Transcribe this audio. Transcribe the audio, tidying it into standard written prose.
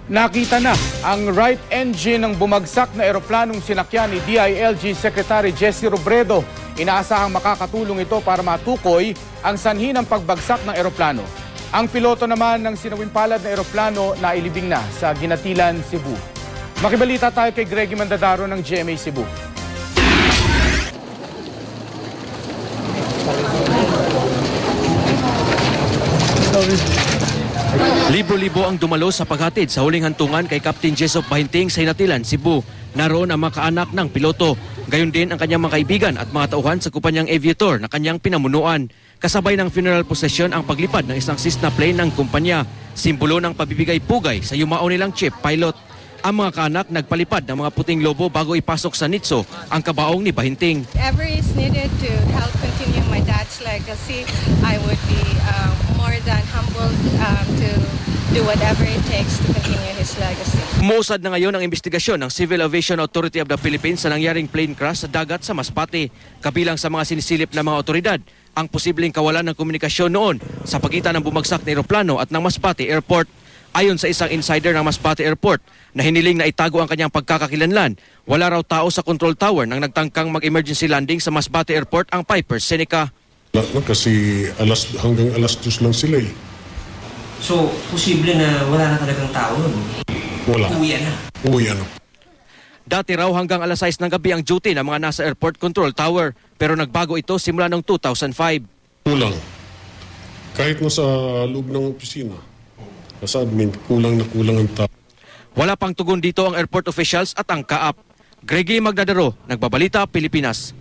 Nakita na ang right engine ng bumagsak na eroplanong sinakyan ni DILG Secretary Jesse Robredo. Inaasahang makakatulong ito para matukoy ang sanhi ng pagbagsak ng eroplano. Ang piloto naman ng sinawimpalad na eroplano na ilibing na sa Ginatilan, Cebu. Makibalita tayo kay Greggy Mandadaro ng GMA Cebu. Libo-libo ang dumalo sa paghatid sa huling hantungan kay Captain Jesop Bahinting sa Ginatilan, Cebu. Naroon ang mga kaanak ng piloto. Gayon din ang kanyang mga kaibigan at mga tauhan sa kumpanyang aviator na kanyang pinamunuan. Kasabay ng funeral procession ang paglipad ng isang Cessna plane ng kumpanya. Simbolo ng pabibigay-pugay sa yumao nilang chief pilot. Ang mga kaanak nagpalipad ng mga puting lobo bago ipasok sa NITSO ang kabaong ni Bahinting. Whatever is needed to help continue my dad's legacy, I would be more than humbled to do whatever it takes to continue his legacy. Umuusad na ngayon ang investigasyon ng Civil Aviation Authority of the Philippines sa nangyaring plane crash sa dagat sa Masbate. Kabilang sa mga sinisilip ng mga otoridad, ang posibleng kawalan ng komunikasyon noon sa pagitan ng bumagsak na eroplano at ng Masbate Airport. Ayon sa isang insider ng Masbate Airport na hiniling na itago ang kanyang pagkakakilanlan, wala raw tao sa control tower nang nagtangkang mag-emergency landing sa Masbate Airport ang Piper Seneca. Kasi hanggang alas 2 lang sila eh. So, posible na wala na talagang tao nun? Wala. Uwi na. Dati raw hanggang alas 6 ng gabi ang duty ng mga nasa airport control tower, pero nagbago ito simula noong 2005. Kulang. Kahit nasa loob ng opisina, nasa admin, kulang ang tao. Wala pang tugon dito ang airport officials at ang kaap. Greggy Magdadaro, Nagbabalita, Pilipinas.